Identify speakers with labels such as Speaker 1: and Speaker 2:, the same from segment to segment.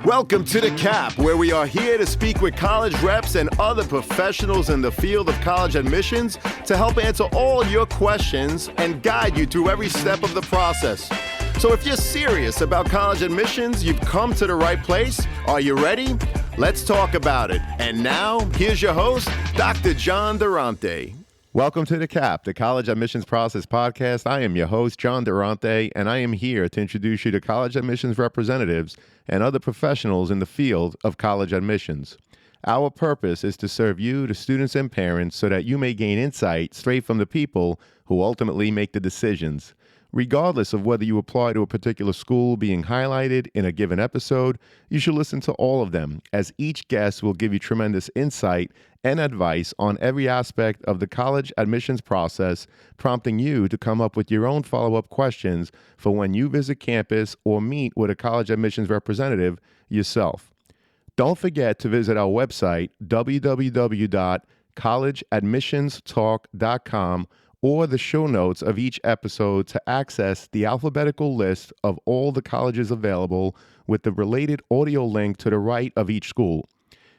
Speaker 1: Welcome to The Cap, where we are here to speak with college reps and other professionals in the field of college admissions to help answer all your questions and guide you through every step of the process. So if you're serious about college admissions, you've come to the right place. Are you ready? Let's talk about it. And now, here's your host, Dr. John Durante. Welcome to The Cap, the College Admissions Process Podcast. I am your host, John Durante, and I am here to introduce you to college admissions representatives and other professionals in the field of college admissions. Our purpose is to serve you, the students and parents, so that you may gain insight straight from the people who ultimately make the decisions. Regardless of whether you apply to a particular school being highlighted in a given episode, you should listen to all of them, as each guest will give you tremendous insight and advice on every aspect of the college admissions process, prompting you to come up with your own follow-up questions for when you visit campus or meet with a college admissions representative yourself. Don't forget to visit our website, www.collegeadmissionstalk.com, or the show notes of each episode to access the alphabetical list of all the colleges available with the related audio link to the right of each school.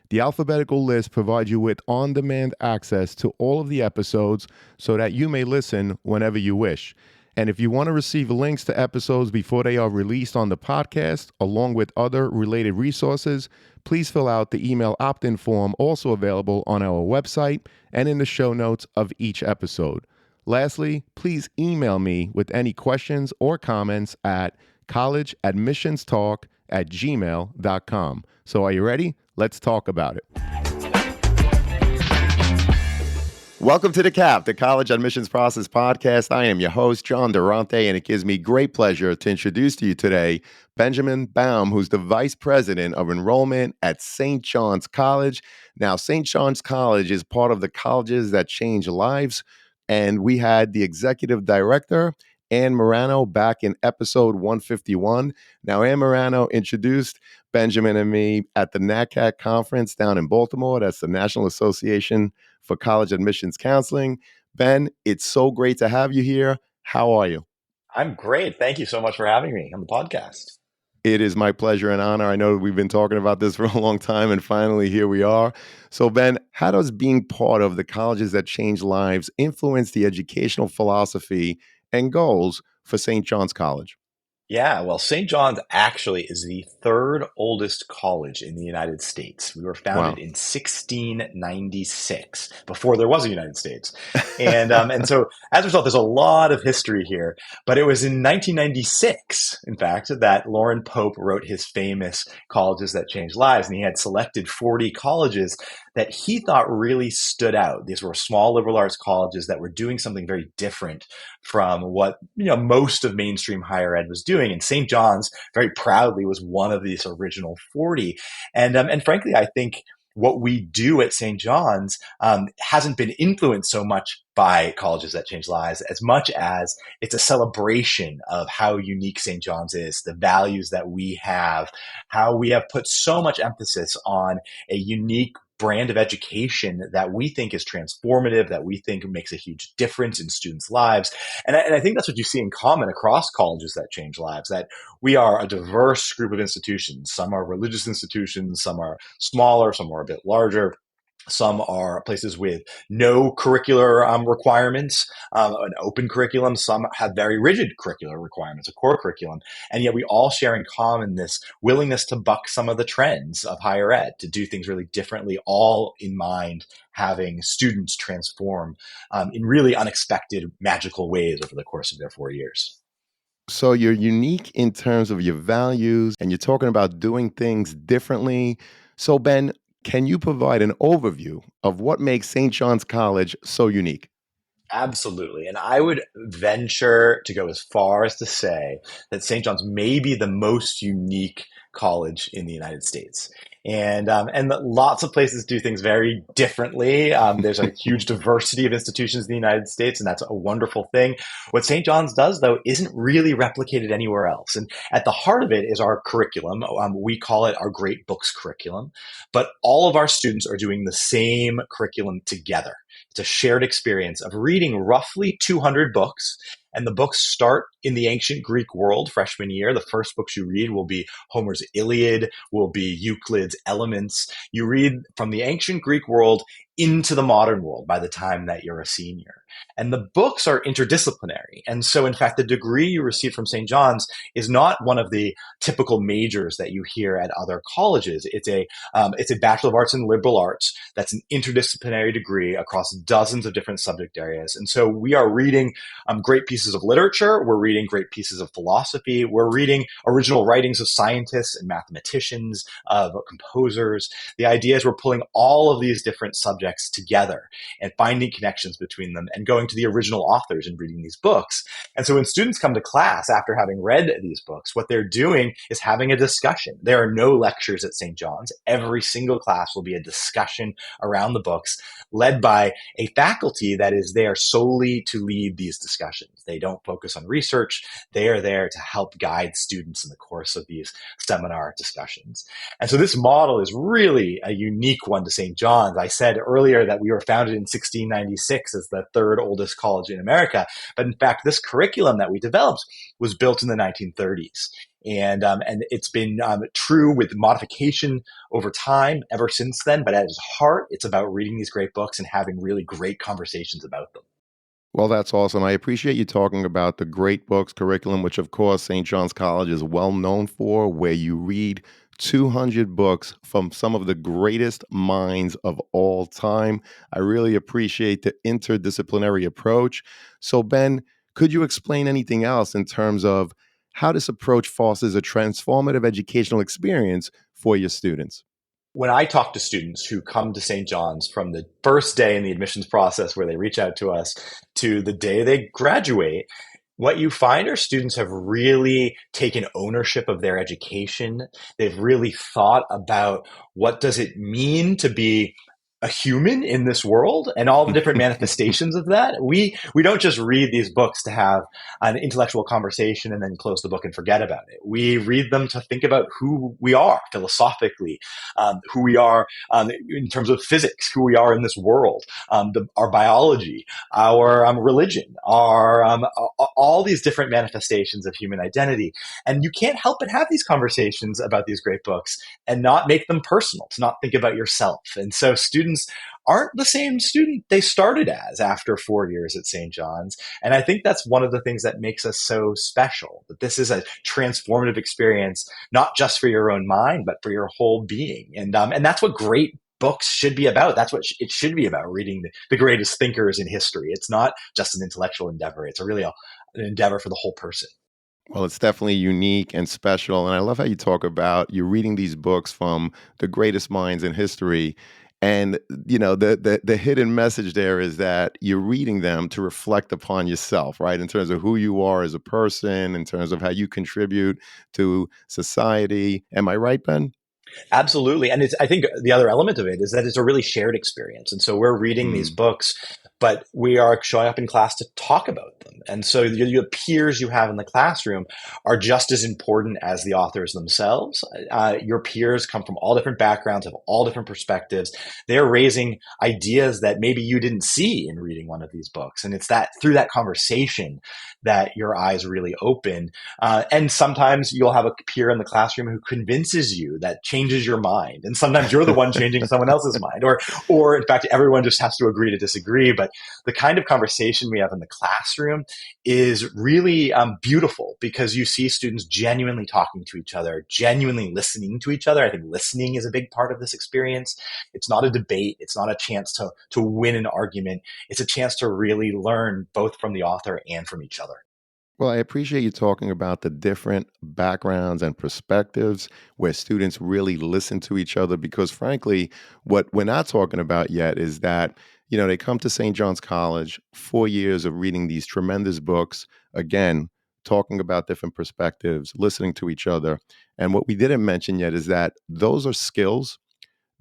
Speaker 1: The alphabetical list provides you with on-demand access to all of the episodes so that you may listen whenever you wish. And if you want to receive links to episodes before they are released on the podcast, along with other related resources, please fill out the email opt-in form also available on our website and in the show notes of each episode. Lastly, please email me with any questions or comments at collegeadmissionstalk@gmail.com. So are you ready? Let's talk about it. Welcome to The Cap, the College Admissions Process Podcast. I am your host, John Durante, and it gives me great pleasure to introduce to you today Benjamin Baum, who's the Vice President of Enrollment at St. John's College. Now, St. John's College is part of the colleges that change lives, and we had the Executive Director, Ann Morano, back in episode 151. Now, Ann Morano introduced Benjamin and me at the NACAC conference down in Baltimore. That's the National Association for College Admissions Counseling. Ben, it's so great to have you here. How are you?
Speaker 2: I'm great. Thank you so much for having me on the podcast.
Speaker 1: It is my pleasure and honor. I know we've been talking about this for a long time, and finally here we are. So, Ben, how does being part of the colleges that change lives influence the educational philosophy and goals for St. John's College?
Speaker 2: Yeah, well, St. John's actually is the third oldest college in the United States. We were founded in 1696, before there was a United States. And so as a result, there's a lot of history here. But it was in 1996, in fact, that Lauren Pope wrote his famous Colleges That Change Lives. And he had selected 40 colleges that he thought really stood out. These were small liberal arts colleges that were doing something very different from what most of mainstream higher ed was doing. And St. John's very proudly was one of these original 40. And frankly, I think what we do at St. John's hasn't been influenced so much by Colleges That Change Lives as much as it's a celebration of how unique St. John's is, the values that we have, how we have put so much emphasis on a unique brand of education that we think is transformative, that we think makes a huge difference in students' lives. And I think that's what you see in common across Colleges That Change Lives, that we are a diverse group of institutions. Some are religious institutions, some are smaller, some are a bit larger. Some are places with no curricular requirements, an open curriculum. Some have very rigid curricular requirements, a core curriculum. And yet we all share in common this willingness to buck some of the trends of higher ed, to do things really differently, all in mind having students transform in really unexpected, magical ways over the course of their 4 years.
Speaker 1: So you're unique in terms of your values, and you're talking about doing things differently. So, Ben, can you provide an overview of what makes St. John's College so unique?
Speaker 2: Absolutely. And I would venture to go as far as to say that St. John's may be the most unique college in the United States. And lots of places do things very differently. There's a huge diversity of institutions in the United States, and that's a wonderful thing. What St. John's does, though, isn't really replicated anywhere else. And at the heart of it is our curriculum. We call it our Great Books curriculum. But all of our students are doing the same curriculum together. It's a shared experience of reading roughly 200 books And the books start in the ancient Greek world freshman year. The first books you read will be Homer's Iliad, will be Euclid's Elements. You read from the ancient Greek world into the modern world by the time that you're a senior. And the books are interdisciplinary. And so, in fact, the degree you receive from St. John's is not one of the typical majors that you hear at other colleges. It's a Bachelor of Arts in Liberal Arts that's an interdisciplinary degree across dozens of different subject areas. And so we are reading great pieces of literature. We're reading great pieces of philosophy. We're reading original writings of scientists and mathematicians, of composers. The idea is we're pulling all of these different subjects together and finding connections between them and going to the original authors and reading these books. And so when students come to class after having read these books, what they're doing is having a discussion. There are no lectures at St. John's. Every single class will be a discussion around the books led by a faculty that is there solely to lead these discussions. They don't focus on research. They are there to help guide students in the course of these seminar discussions. And so this model is really a unique one to St. John's. I said earlier that we were founded in 1696 as the third oldest college in America. But in fact, this curriculum that we developed was built in the 1930s. And it's been true with modification over time ever since then. But at its heart, it's about reading these great books and having really great conversations about them.
Speaker 1: Well, that's awesome. I appreciate you talking about the great books curriculum, which of course St. John's College is well known for, where you read 200 books from some of the greatest minds of all time. I really appreciate the interdisciplinary approach. So, Ben, could you explain anything else in terms of how this approach fosters a transformative educational experience for your students?
Speaker 2: When I talk to students who come to St. John's from the first day in the admissions process where they reach out to us to the day they graduate, what you find are students have really taken ownership of their education. They've really thought about what does it mean to be a human in this world and all the different manifestations of that. We don't just read these books to have an intellectual conversation and then close the book and forget about it. We read them to think about who we are philosophically, who we are in terms of physics, who we are in this world, our biology, our religion, our all these different manifestations of human identity. And you can't help but have these conversations about these great books and not make them personal, to not think about yourself. And so students aren't the same student they started as after 4 years at St. John's. And I think that's one of the things that makes us so special, that this is a transformative experience, not just for your own mind, but for your whole being. And that's what great books should be about. That's what it should be about, reading the greatest thinkers in history. It's not just an intellectual endeavor. It's really an endeavor for the whole person.
Speaker 1: Well, it's definitely unique and special. And I love how you talk about you're reading these books from the greatest minds in history. And, the hidden message there is that you're reading them to reflect upon yourself, right? In terms of who you are as a person, in terms of how you contribute to society. Am I right, Ben?
Speaker 2: Absolutely. And I think the other element of it is that it's a really shared experience. And so we're reading these books, but we are showing up in class to talk about them. And so the peers you have in the classroom are just as important as the authors themselves. Your peers come from all different backgrounds, have all different perspectives. They're raising ideas that maybe you didn't see in reading one of these books. And it's that through that conversation that your eyes really open. And sometimes you'll have a peer in the classroom who convinces you, that changes your mind. And sometimes you're the one changing someone else's mind. Or in fact, everyone just has to agree to disagree. But the kind of conversation we have in the classroom is really beautiful, because you see students genuinely talking to each other, genuinely listening to each other. I think listening is a big part of this experience. It's not a debate. It's not a chance to win an argument. It's a chance to really learn both from the author and from each other.
Speaker 1: Well, I appreciate you talking about the different backgrounds and perspectives where students really listen to each other, because frankly, what we're not talking about yet is that, they come to St. John's College, 4 years of reading these tremendous books, again, talking about different perspectives, listening to each other. And what we didn't mention yet is that those are skills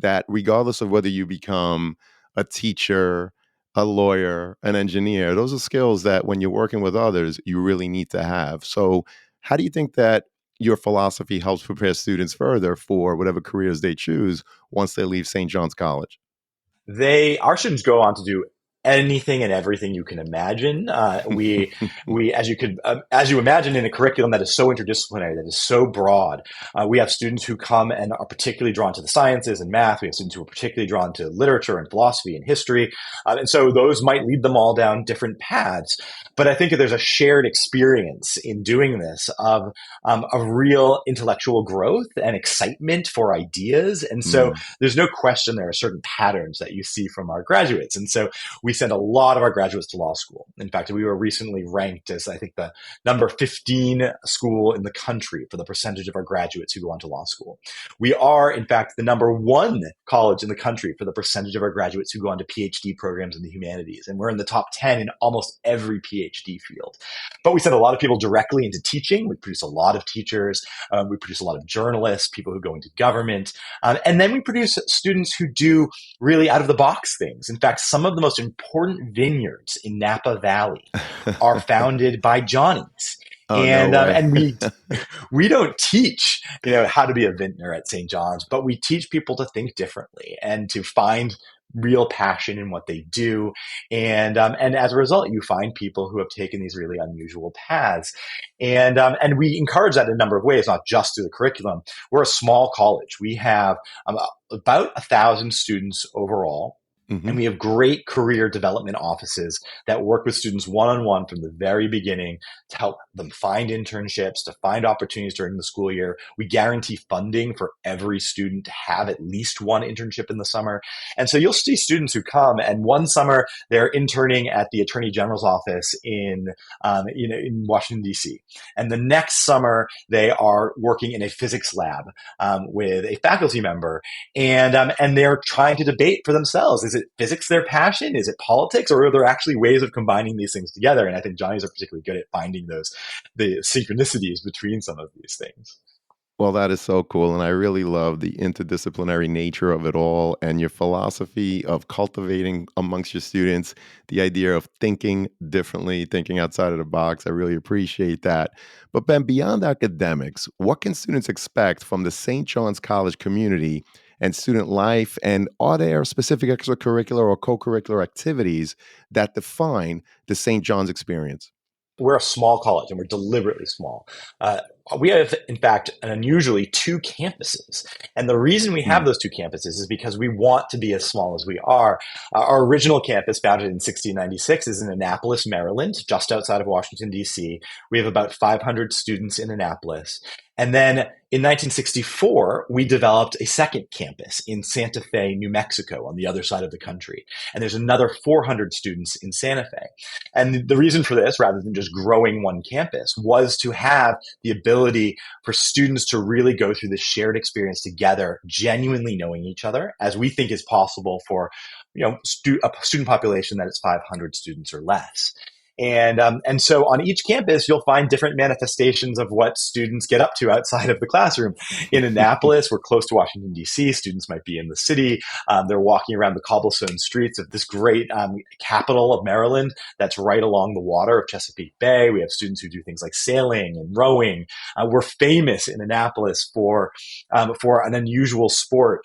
Speaker 1: that regardless of whether you become a teacher, a lawyer, an engineer, those are skills that when you're working with others, you really need to have. So how do you think that your philosophy helps prepare students further for whatever careers they choose once they leave St. John's College?
Speaker 2: Our students go on to do anything and everything you can imagine. As you imagine, in a curriculum that is so interdisciplinary, that is so broad, we have students who come and are particularly drawn to the sciences and math. We have students who are particularly drawn to literature and philosophy and history. And so those might lead them all down different paths. But I think that there's a shared experience in doing this of real intellectual growth and excitement for ideas. And so
Speaker 1: Mm.
Speaker 2: there's no question there are certain patterns that you see from our graduates. And so we send a lot of our graduates to law school. In fact, we were recently ranked as, I think, the number 15 school in the country for the percentage of our graduates who go on to law school. We are, in fact, the number one college in the country for the percentage of our graduates who go on to PhD programs in the humanities. And we're in the top 10 in almost every PhD field. But we send a lot of people directly into teaching. We produce a lot of teachers. We produce a lot of journalists, people who go into government. And then we produce students who do really out of the box things. In fact, some of the most important vineyards in Napa Valley are founded by Johnnies.
Speaker 1: Oh, no
Speaker 2: And
Speaker 1: way.
Speaker 2: and we don't teach how to be a vintner at St. John's, but we teach people to think differently and to find real passion in what they do. And as a result, you find people who have taken these really unusual paths. And we encourage that in a number of ways, not just through the curriculum. We're a small college. We have about 1,000 students overall.
Speaker 1: Hmm.
Speaker 2: And we have great career development offices that work with students one-on-one from the very beginning to help them find internships, to find opportunities during the school year. We guarantee funding for every student to have at least one internship in the summer. And so you'll see students who come, and one summer they're interning at the Attorney General's office in Washington, D.C. And the next summer they are working in a physics lab with a faculty member, and they're trying to debate for themselves. Is it physics their passion? Is it politics? Or are there actually ways of combining these things together? And I think Johnnies are particularly good at finding the synchronicities between some of these things.
Speaker 1: Well, that is so cool. And I really love the interdisciplinary nature of it all and your philosophy of cultivating amongst your students the idea of thinking differently, thinking outside of the box. I really appreciate that. But Ben, beyond academics, what can students expect from the St. John's College community and student life? And are there specific extracurricular or co-curricular activities that define the St. John's experience?
Speaker 2: We're a small college, and we're deliberately small. We have, in fact, an unusually two campuses. And the reason we have
Speaker 1: Mm.
Speaker 2: those two campuses is because we want to be as small as we are. Our original campus, founded in 1696, is in Annapolis, Maryland, just outside of Washington, D.C. We have about 500 students in Annapolis. And then in 1964, we developed a second campus in Santa Fe, New Mexico, on the other side of the country. And there's another 400 students in Santa Fe. And the reason for this, rather than just growing one campus, was to have the ability for students to really go through this shared experience together, genuinely knowing each other, as we think is possible for a student population that is 500 students or less. And so on each campus, you'll find different manifestations of what students get up to outside of the classroom. In Annapolis, we're close to Washington, D.C. Students might be in the city. They're walking around the cobblestone streets of this great capital of Maryland that's right along the water of Chesapeake Bay. We have students who do things like sailing and rowing. We're famous in Annapolis for an unusual sport.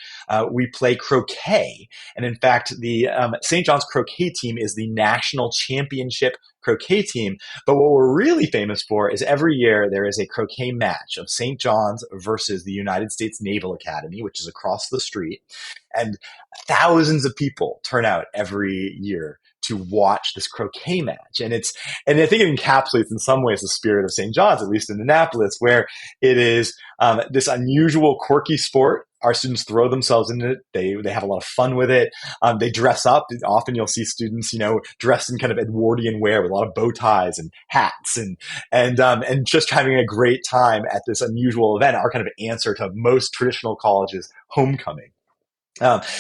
Speaker 2: We play croquet. And in fact, the St. John's croquet team is the national championship croquet team. But what we're really famous for is every year there is a croquet match of St. John's versus the United States Naval Academy, which is across the street. And thousands of people turn out every year to watch this croquet match. And I think it encapsulates in some ways the spirit of St. John's, at least in Annapolis, where it is this unusual, quirky sport. Our students throw themselves into it. They have a lot of fun with it. They dress up. Often you'll see students, dressed in kind of Edwardian wear with a lot of bow ties and hats and just having a great time at this unusual event, our kind of answer to most traditional colleges' homecoming.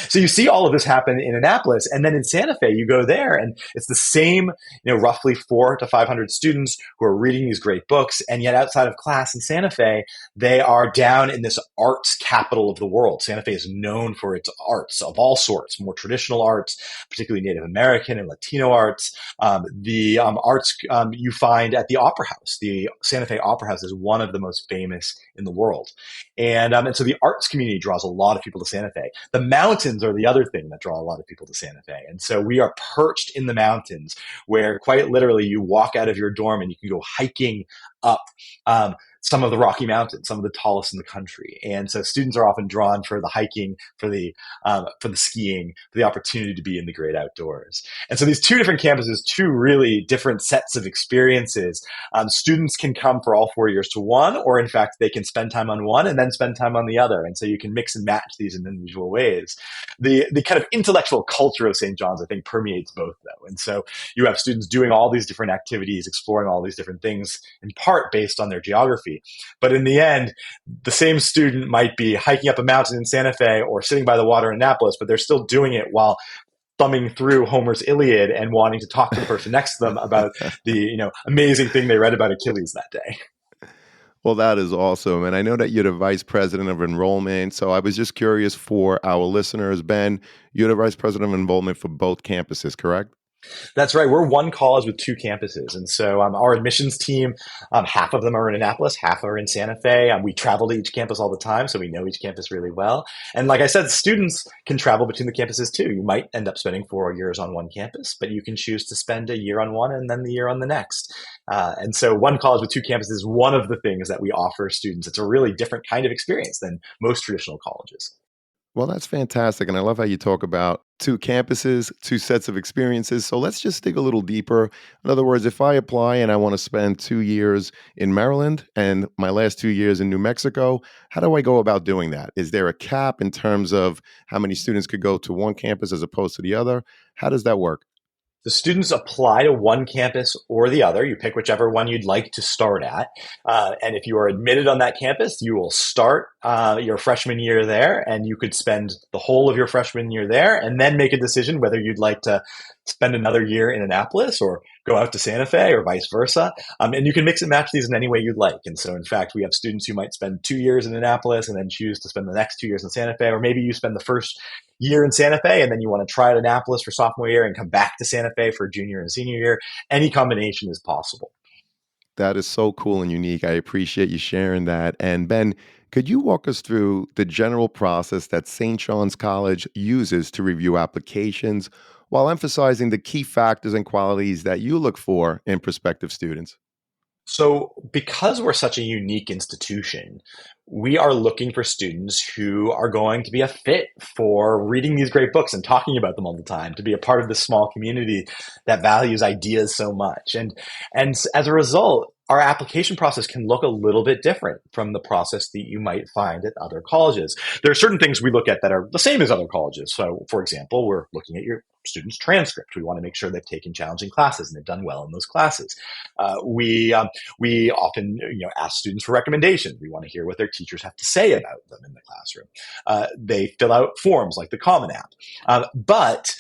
Speaker 2: So you see all of this happen in Annapolis, and then in Santa Fe, you go there, and it's the same, roughly 400 to 500 students who are reading these great books, and yet outside of class in Santa Fe, they are down in this arts capital of the world. Santa Fe is known for its arts of all sorts, more traditional arts, particularly Native American and Latino arts. The arts you find at the Opera House. The Santa Fe Opera House is one of the most famous in the world, and so the arts community draws a lot of people to Santa Fe. The mountains are the other thing that draw a lot of people to Santa Fe. And so we are perched in the mountains where quite literally you walk out of your dorm and you can go hiking up some of the Rocky Mountains, some of the tallest in the country. And so students are often drawn for the hiking, for the skiing, for the opportunity to be in the great outdoors. And so these two different campuses, two really different sets of experiences. Students can come for all 4 years to one, or in fact, they can spend time on one and then spend time on the other. And so you can mix and match these in unusual ways. The kind of intellectual culture of St. John's, I think, permeates both, though. And so you have students doing all these different activities, exploring all these different things, in part based on their geography. But in the end, the same student might be hiking up a mountain in Santa Fe or sitting by the water in Annapolis, but they're still doing it while thumbing through Homer's Iliad and wanting to talk to the person next to them about the amazing thing they read about Achilles that day.
Speaker 1: Well, that is awesome. And I know that you're the vice president of enrollment. So I was just curious for our listeners, Ben, you're the vice president of enrollment for both campuses, correct?
Speaker 2: That's right. We're one college with two campuses. And so our admissions team, half of them are in Annapolis, half are in Santa Fe. We travel to each campus all the time, so we know each campus really well. And like I said, students can travel between the campuses too. You might end up spending 4 years on one campus, but you can choose to spend a year on one and then the year on the next. And so one college with two campuses is one of the things that we offer students. It's a really different kind of experience than most traditional colleges.
Speaker 1: Well, that's fantastic. And I love how you talk about two campuses, two sets of experiences. So let's just dig a little deeper. In other words, if I apply and I want to spend 2 years in Maryland and my last 2 years in New Mexico, how do I go about doing that? Is there a cap in terms of how many students could go to one campus as opposed to the other? How does that work?
Speaker 2: The students apply to one campus or the other. You pick whichever one you'd like to start at. And if you are admitted on that campus, you will start your freshman year there, and you could spend the whole of your freshman year there and then make a decision whether you'd like to spend another year in Annapolis or go out to Santa Fe or vice versa. And you can mix and match these in any way you'd like. And so, in fact, we have students who might spend 2 years in Annapolis and then choose to spend the next 2 years in Santa Fe, or maybe you spend the first year in Santa Fe and then you want to try at Annapolis for sophomore year and come back to Santa Fe for junior and senior year. Any combination is possible.
Speaker 1: That is so cool and unique. I appreciate you sharing that. And Ben, could you walk us through the general process that St. John's College uses to review applications while emphasizing the key factors and qualities that you look for in prospective students?
Speaker 2: So, because we're such a unique institution, we are looking for students who are going to be a fit for reading these great books and talking about them all the time, to be a part of this small community that values ideas so much. And as a result, our application process can look a little bit different from the process that you might find at other colleges. There are certain things we look at that are the same as other colleges. So, for example, we're looking at your student's transcript. We want to make sure they've taken challenging classes and they've done well in those classes. We often ask students for recommendations. We want to hear what their teachers have to say about them in the classroom. They fill out forms like the Common App. But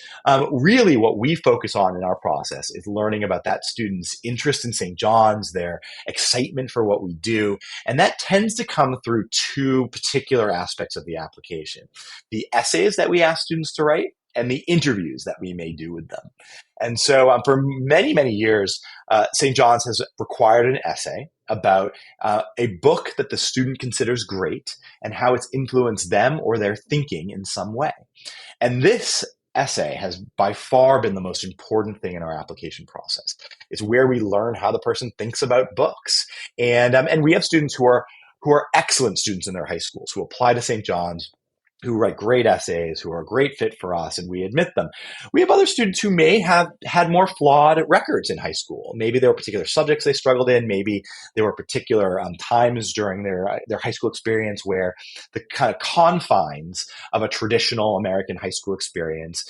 Speaker 2: really what we focus on in our process is learning about that student's interest in St. John's, their excitement for what we do. And that tends to come through two particular aspects of the application: the essays that we ask students to write and the interviews that we may do with them. And so for many, many years, St. John's has required an essay about a book that the student considers great and how it's influenced them or their thinking in some way. And this essay has by far been the most important thing in our application process. It's where we learn how the person thinks about books. And we have students who are excellent students in their high schools who apply to St. John's, who write great essays, who are a great fit for us, and we admit them. We have other students who may have had more flawed records in high school. Maybe there were particular subjects they struggled in. Maybe there were particular times during their high school experience where the kind of confines of a traditional American high school experience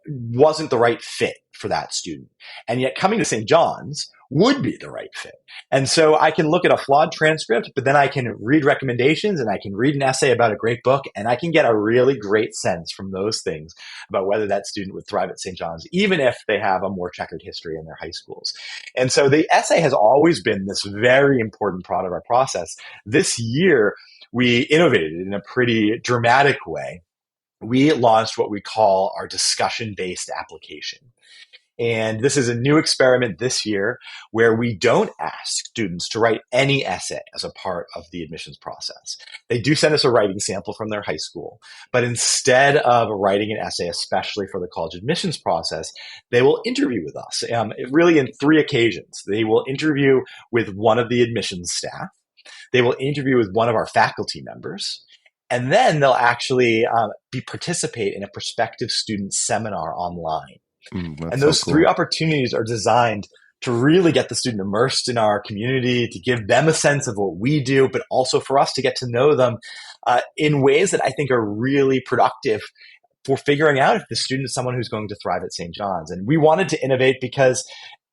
Speaker 2: wasn't the right fit for that student. And yet coming to St. John's would be the right fit. And so I can look at a flawed transcript, but then I can read recommendations and I can read an essay about a great book, and I can get a really great sense from those things about whether that student would thrive at St. John's, even if they have a more checkered history in their high schools. And so the essay has always been this very important part of our process. This year, we innovated in a pretty dramatic way. We launched what we call our discussion-based application. And this is a new experiment this year where we don't ask students to write any essay as a part of the admissions process. They do send us a writing sample from their high school, but instead of writing an essay, especially for the college admissions process, they will interview with us, really in three occasions. They will interview with one of the admissions staff. They will interview with one of our faculty members. And then they'll actually participate in a prospective student seminar online. And
Speaker 1: That's so
Speaker 2: those three
Speaker 1: cool.
Speaker 2: opportunities are designed to really get the student immersed in our community, to give them a sense of what we do, but also for us to get to know them in ways that I think are really productive for figuring out if the student is someone who's going to thrive at St. John's. And we wanted to innovate because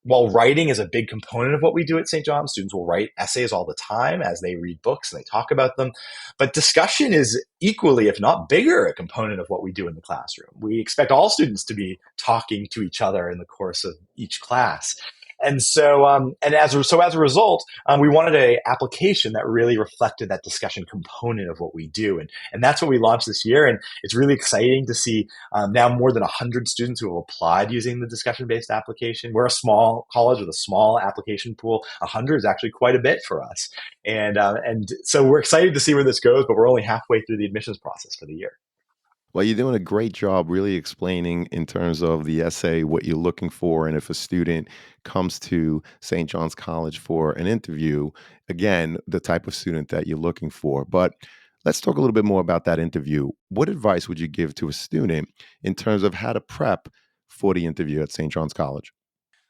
Speaker 2: while writing is a big component of what we do at St. John's, students will write essays all the time as they read books and they talk about them. But discussion is equally, if not bigger, a component of what we do in the classroom. We expect all students to be talking to each other in the course of each class. And so, as a result, we wanted a application that really reflected that discussion component of what we do, and that's what we launched this year. And it's really exciting to see now more than 100 students who have applied using the discussion-based application. We're a small college with a small application pool. 100 is actually quite a bit for us, and so we're excited to see where this goes. But we're only halfway through the admissions process for the year.
Speaker 1: Well, you're doing a great job really explaining in terms of the essay what you're looking for. And if a student comes to St. John's College for an interview, again, the type of student that you're looking for. But let's talk a little bit more about that interview. What advice would you give to a student in terms of how to prep for the interview at St. John's College?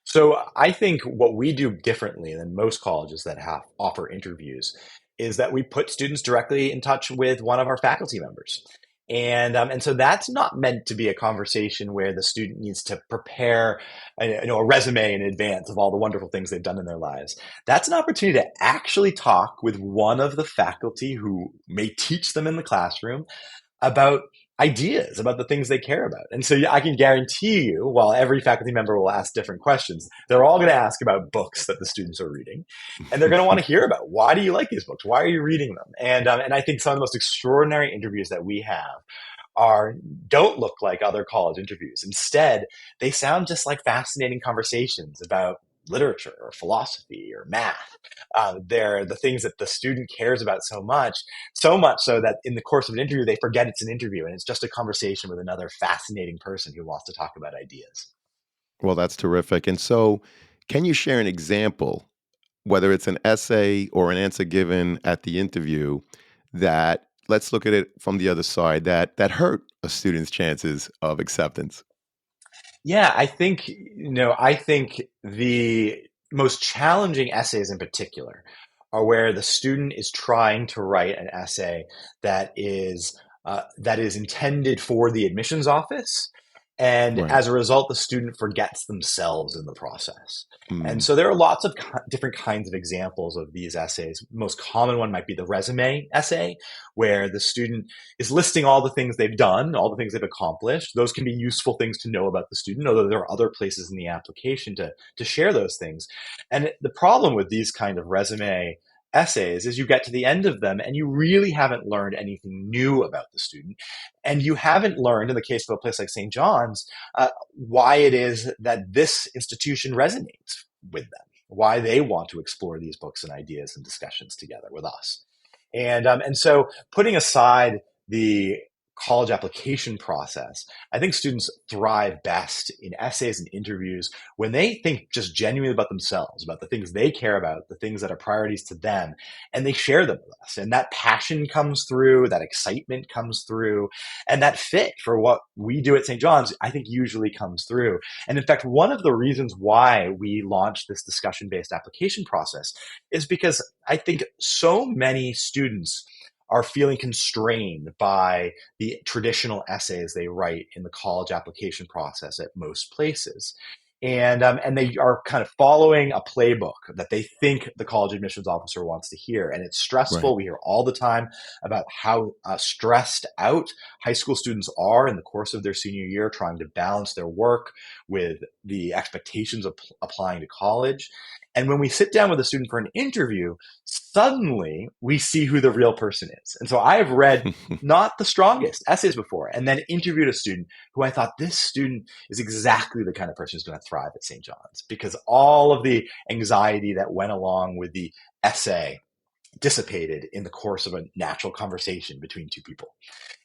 Speaker 2: So I think what we do differently than most colleges that offer interviews is that we put students directly in touch with one of our faculty members. And so that's not meant to be a conversation where the student needs to prepare a resume in advance of all the wonderful things they've done in their lives. That's an opportunity to actually talk with one of the faculty who may teach them in the classroom about ideas, about the things they care about. And so I can guarantee you, while every faculty member will ask different questions, they're all going to ask about books that the students are reading. And they're going to want to hear about, why do you like these books? Why are you reading them? And I think some of the most extraordinary interviews that we have don't look like other college interviews. Instead, they sound just like fascinating conversations about literature or philosophy or math. They're the things that the student cares about so much so that in the course of an interview, they forget it's an interview and it's just a conversation with another fascinating person who wants to talk about ideas.
Speaker 1: Well, that's terrific. And so, can you share an example, whether it's an essay or an answer given at the interview, that let's look at it from the other side that hurt a student's chances of acceptance?
Speaker 2: Yeah, I think the most challenging essays in particular are where the student is trying to write an essay that is intended for the admissions office, and
Speaker 1: Right.
Speaker 2: as a result, the student forgets themselves in the process. And
Speaker 1: Mm,
Speaker 2: so there are lots of different kinds of examples of these essays. Most common one might be the resume essay, where the student is listing all the things they've done, all the things they've accomplished. Those can be useful things to know about the student, although there are other places in the application to share those things. And the problem with these kind of resume essays is you get to the end of them and you really haven't learned anything new about the student. And you haven't learned, in the case of a place like St. John's, why it is that this institution resonates with them, why they want to explore these books and ideas and discussions together with us. And so putting aside the college application process, I think students thrive best in essays and interviews when they think just genuinely about themselves, about the things they care about, the things that are priorities to them, and they share them with us. And that passion comes through, that excitement comes through, and that fit for what we do at St. John's, I think usually comes through. And in fact, one of the reasons why we launched this discussion-based application process is because I think so many students are feeling constrained by the traditional essays they write in the college application process at most places. And they are kind of following a playbook that they think the college admissions officer wants to hear. And it's
Speaker 1: right.
Speaker 2: stressful. We hear all the time about how stressed out high school students are in the course of their senior year, trying to balance their work with the expectations of applying to college. And when we sit down with a student for an interview, suddenly we see who the real person is. And so I have read not the strongest essays before and then interviewed a student who I thought this student is exactly the kind of person who's going to thrive at St. John's, because all of the anxiety that went along with the essay dissipated in the course of a natural conversation between two people.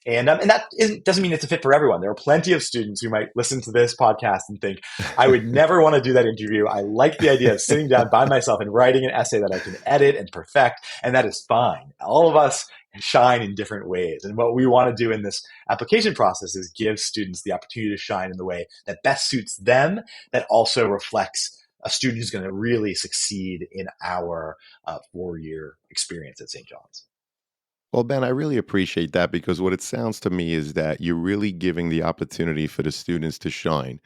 Speaker 2: And that doesn't mean it's a fit for everyone. There are plenty of students who might listen to this podcast and think, I would never want to do that interview. I like the idea of sitting down by myself and writing an essay that I can edit and perfect, and that is fine. All of us shine in different ways. And what we want to do in this application process is give students the opportunity to shine in the way that best suits them, that also reflects a student who's going to really succeed in our 4-year experience at St. John's.
Speaker 1: Well, Ben, I really appreciate that, because what it sounds to me is that you're really giving the opportunity for the students to shine.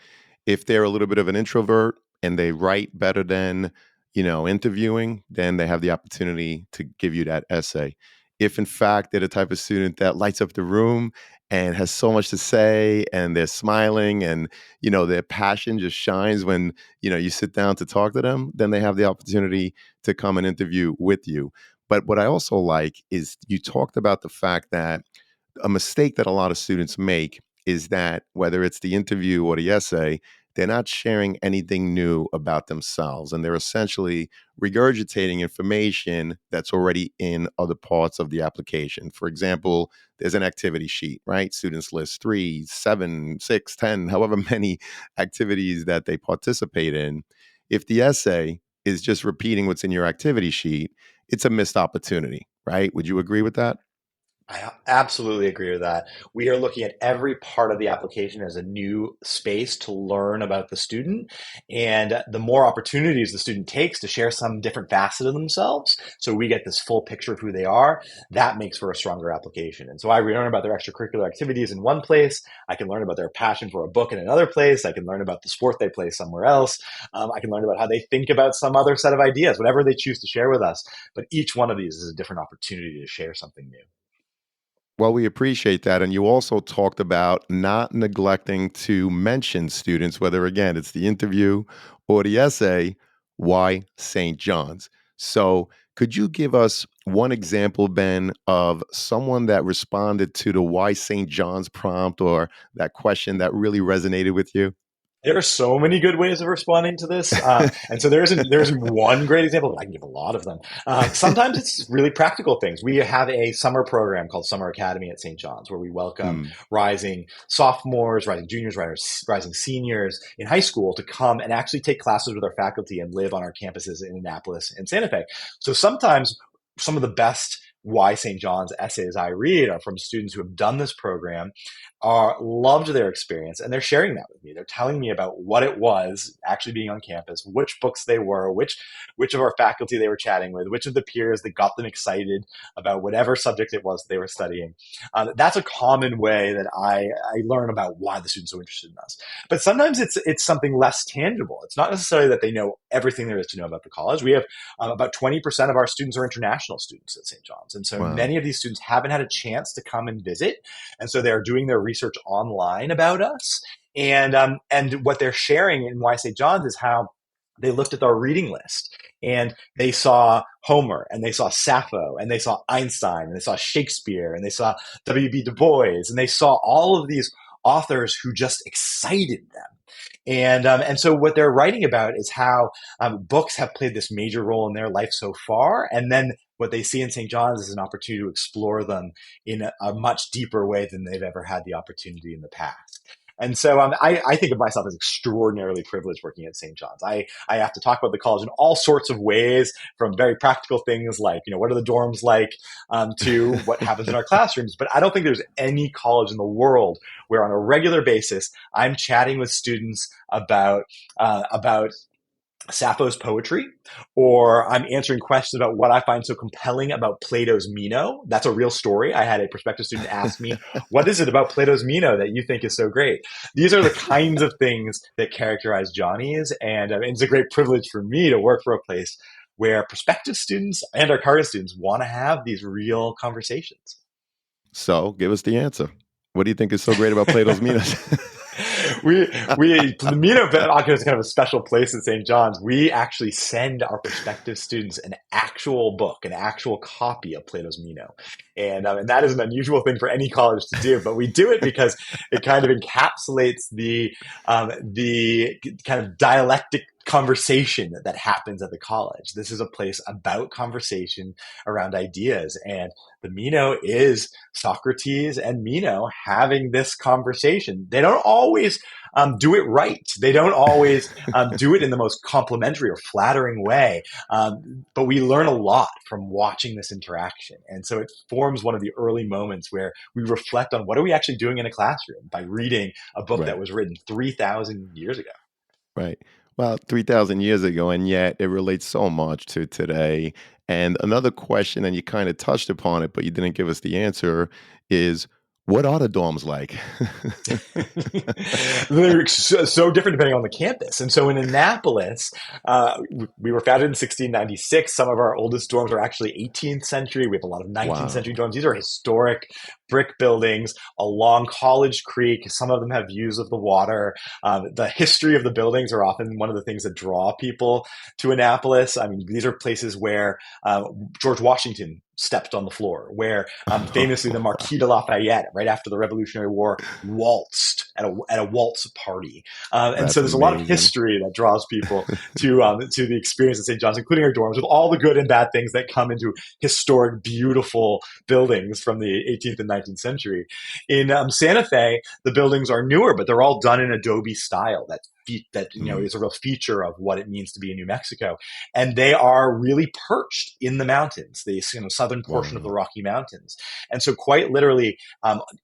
Speaker 1: If they're a little bit of an introvert and they write better than, interviewing, then they have the opportunity to give you that essay. If in fact they're the type of student that lights up the room and has so much to say and they're smiling and, their passion just shines when, you sit down to talk to them, then they have the opportunity to come and interview with you. But what I also like is you talked about the fact that a mistake that a lot of students make is that whether it's the interview or the essay, they're not sharing anything new about themselves. And they're essentially regurgitating information that's already in other parts of the application. For example, there's an activity sheet, right? Students list 3, 7, 6, 10, however many activities that they participate in. If the essay is just repeating what's in your activity sheet, it's a missed opportunity, right? Would you agree with that?
Speaker 2: I absolutely agree with that. We are looking at every part of the application as a new space to learn about the student. And the more opportunities the student takes to share some different facet of themselves, so we get this full picture of who they are, that makes for a stronger application. And so I learn about their extracurricular activities in one place. I can learn about their passion for a book in another place. I can learn about the sport they play somewhere else. I can learn about how they think about some other set of ideas, whatever they choose to share with us. But each one of these is a different opportunity to share something new.
Speaker 1: Well, we appreciate that. And you also talked about not neglecting to mention students, whether again, it's the interview or the essay, why St. John's. So could you give us one example, Ben, of someone that responded to the why St. John's prompt or that question that really resonated with you?
Speaker 2: There are so many good ways of responding to this, and so there isn't one great example, but I can give a lot of them. Sometimes it's really practical things. We have a summer program called Summer Academy at St. John's, where we welcome rising sophomores, rising juniors, rising seniors in high school to come and actually take classes with our faculty and live on our campuses in Annapolis and Santa Fe. So sometimes some of the best why St. John's essays I read are from students who have done this program, loved their experience, and they're sharing that with me. They're telling me about what it was actually being on campus, which books they were, which of our faculty they were chatting with, which of the peers that got them excited about whatever subject it was they were studying. That's a common way that I learn about why the students are interested in us. But sometimes it's something less tangible. It's not necessarily that they know everything there is to know about the college. We have about 20% of our students are international students at St. John's. And so
Speaker 1: Wow.
Speaker 2: many of these students haven't had a chance to come and visit. And so they're doing their research online about us. And what they're sharing in Why St. John's is how they looked at our reading list and they saw Homer and they saw Sappho and they saw Einstein and they saw Shakespeare and they saw W.B. Du Bois and they saw all of these authors who just excited them. And so what they're writing about is how books have played this major role in their life so far. And then what they see in St. John's is an opportunity to explore them in a much deeper way than they've ever had the opportunity in the past. And so I think of myself as extraordinarily privileged working at St. John's. I have to talk about the college in all sorts of ways, from very practical things like, what are the dorms like, to what happens in our classrooms. But I don't think there's any college in the world where on a regular basis I'm chatting with students about Sappho's poetry, or I'm answering questions about what I find so compelling about Plato's Meno. That's a real story. I had a prospective student ask me, what is it about Plato's Meno that you think is so great? These are the kinds of things that characterize Johnny's, and it's a great privilege for me to work for a place where prospective students and our current students want to have these real conversations.
Speaker 1: So give us the answer. What do you think is so great about Plato's Meno?
Speaker 2: the Mino occupies kind of a special place at St. John's. We actually send our prospective students an actual book, an actual copy of Plato's Meno, and that is an unusual thing for any college to do. But we do it because it kind of encapsulates the kind of dialectic conversation that happens at the college. This is a place about conversation around ideas, and the Meno is Socrates and Meno having this conversation. They don't always do it right. They don't always do it in the most complimentary or flattering way. But we learn a lot from watching this interaction. And so it forms one of the early moments where we reflect on what are we actually doing in a classroom by reading a book that
Speaker 1: Right.
Speaker 2: was written 3,000 years ago.
Speaker 1: Right. Well, 3,000 years ago, and yet it relates so much to today. And another question, and you kind of touched upon it, but you didn't give us the answer, is what are the dorms like?
Speaker 2: They're so different depending on the campus. And so in Annapolis, we were founded in 1696. Some of our oldest dorms are actually 18th century. We have a lot of 19th century
Speaker 1: Wow.
Speaker 2: dorms. These are historic brick buildings along College Creek. Some of them have views of the water. The history of the buildings are often one of the things that draw people to Annapolis. I mean, these are places where George Washington stepped on the floor, where famously the Marquis de Lafayette, right after the Revolutionary War, waltzed at a waltz party. And so
Speaker 1: That's
Speaker 2: there's a lot of
Speaker 1: amazing.
Speaker 2: history that draws people to the experience at St. John's, including our dorms, with all the good and bad things that come into historic, beautiful buildings from the 18th and 19th century. In Santa Fe, the buildings are newer, but they're all done in Adobe style. That
Speaker 1: Mm,
Speaker 2: is a real feature of what it means to be in New Mexico, and they are really perched in the mountains, the southern portion of the
Speaker 1: wow.
Speaker 2: Rocky Mountains, and so quite literally,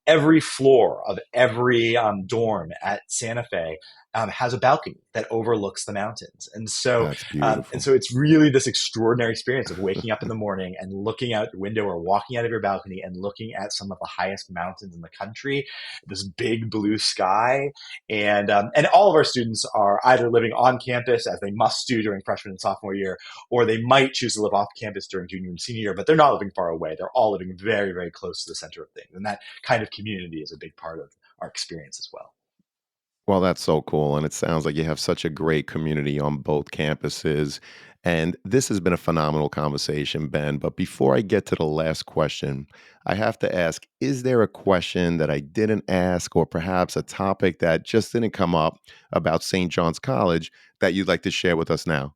Speaker 2: every floor of every dorm at Santa Fe has a balcony that overlooks the mountains,
Speaker 1: That's
Speaker 2: and
Speaker 1: beautiful.
Speaker 2: so it's really this extraordinary experience of waking up in the morning and looking out the window or walking out of your balcony and looking at some of the highest mountains in the country, this big blue sky, and all of our students are either living on campus as they must do during freshman and sophomore year, or they might choose to live off campus during junior and senior year, but they're not living far away. They're all living very, very close to the center of things. And that kind of community is a big part of our experience as well.
Speaker 1: Well, that's so cool. And it sounds like you have such a great community on both campuses. And this has been a phenomenal conversation, Ben. But before I get to the last question, I have to ask, is there a question that I didn't ask, or perhaps a topic that just didn't come up about St. John's College that you'd like to share with us now?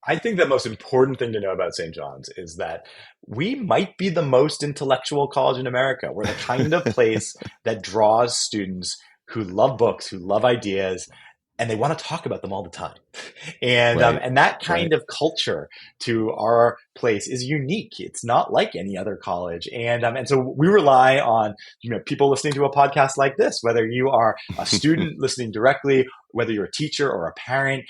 Speaker 2: I think the most important thing to know about St. John's is that we might be the most intellectual college in America. We're the kind of place that draws students who love books, who love ideas, and they want to talk about them all the time.
Speaker 1: Right,
Speaker 2: And that
Speaker 1: right.
Speaker 2: kind of culture to our place is unique. It's not like any other college, and so we rely on people listening to a podcast like this, whether you are a student listening directly, whether you're a teacher or a parent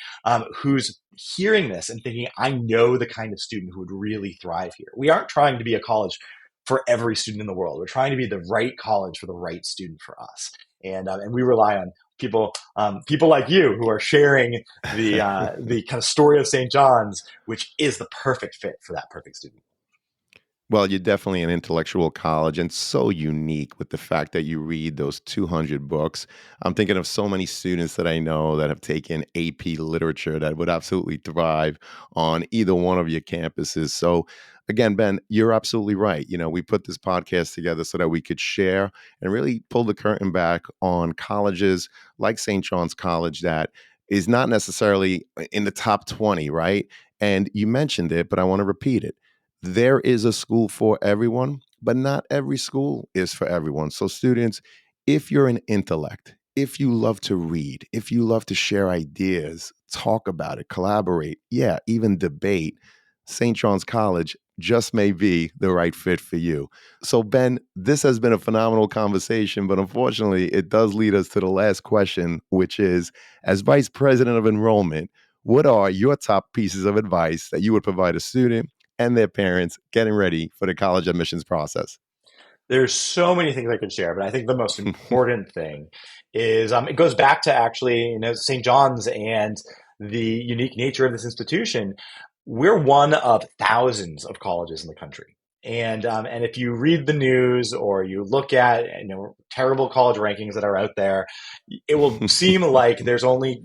Speaker 2: who's hearing this and thinking, I know the kind of student who would really thrive here. We aren't trying to be a college for every student in the world. We're trying to be the right college for the right student for us. And we rely on people like you who are sharing the kind of story of St. John's, which is the perfect fit for that perfect student.
Speaker 1: Well, you're definitely an intellectual college and so unique with the fact that you read those 200 books. I'm thinking of so many students that I know that have taken AP literature that would absolutely thrive on either one of your campuses. So, again, Ben, you're absolutely right. We put this podcast together so that we could share and really pull the curtain back on colleges like St. John's College that is not necessarily in the top 20, right? And you mentioned it, but I want to repeat it. There is a school for everyone, but not every school is for everyone. So, students, if you're an intellect, if you love to read, if you love to share ideas, talk about it, collaborate, yeah, even debate, St. John's College just may be the right fit for you. So, Ben, this has been a phenomenal conversation, but unfortunately, it does lead us to the last question, which is, as Vice President of Enrollment, what are your top pieces of advice that you would provide a student and their parents getting ready for the college admissions process?
Speaker 2: There's so many things I could share, but I think the most important thing is it goes back to actually St. John's and the unique nature of this institution. We're one of thousands of colleges in the country. And if you read the news or you look at terrible college rankings that are out there, it will seem like there's only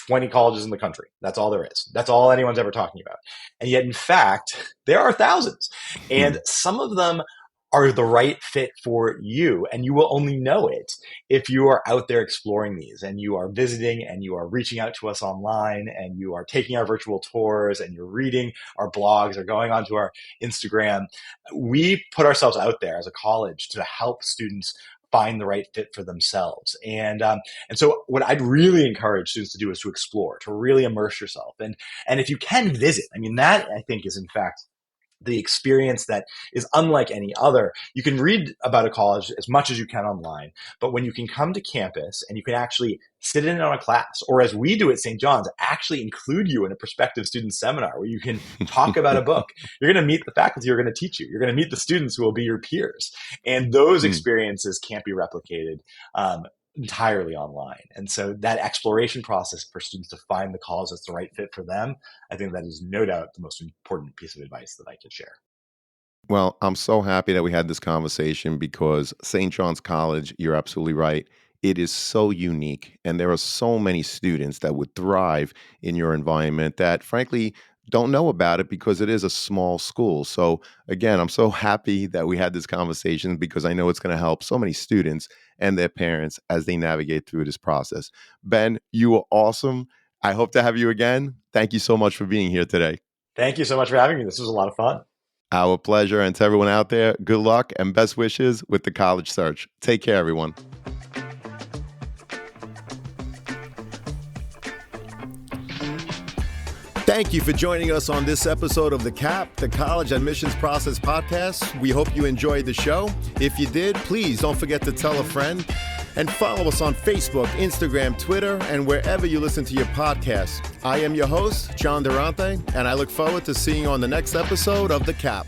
Speaker 2: 20 colleges in the country. That's all there is. That's all anyone's ever talking about. And yet, in fact, there are thousands, and some of them are the right fit for you. And you will only know it if you are out there exploring these and you are visiting and you are reaching out to us online and you are taking our virtual tours and you're reading our blogs or going onto our Instagram. We put ourselves out there as a college to help students find the right fit for themselves. And so what I'd really encourage students to do is to explore, to really immerse yourself. And if you can visit, I mean, that I think is in fact the experience that is unlike any other. You can read about a college as much as you can online, but when you can come to campus and you can actually sit in on a class, or as we do at St. John's, actually include you in a prospective student seminar where you can talk about a book, you're going to meet the faculty who are going to teach you. You're going to meet the students who will be your peers. And those experiences can't be replicated entirely online. And so that exploration process for students to find the college that's the right fit for them, I think that is no doubt the most important piece of advice that I could share.
Speaker 1: Well, I'm so happy that we had this conversation because St. John's College, you're absolutely right. It is so unique, and there are so many students that would thrive in your environment that, frankly, don't know about it because it is a small school. So, again, I'm so happy that we had this conversation because I know it's going to help so many students and their parents as they navigate through this process. Ben, you were awesome. I hope to have you again. Thank you so much for being here today.
Speaker 2: Thank you so much for having me. This was a lot of fun.
Speaker 1: Our pleasure. And to everyone out there, good luck and best wishes with the college search. Take care, everyone. Thank you for joining us on this episode of the CAP, the College Admissions Process Podcast. We hope you enjoyed the show. If you did, please don't forget to tell a friend and follow us on Facebook, Instagram, Twitter, and wherever you listen to your podcasts. I am your host, John Durante, and I look forward to seeing you on the next episode of the CAP.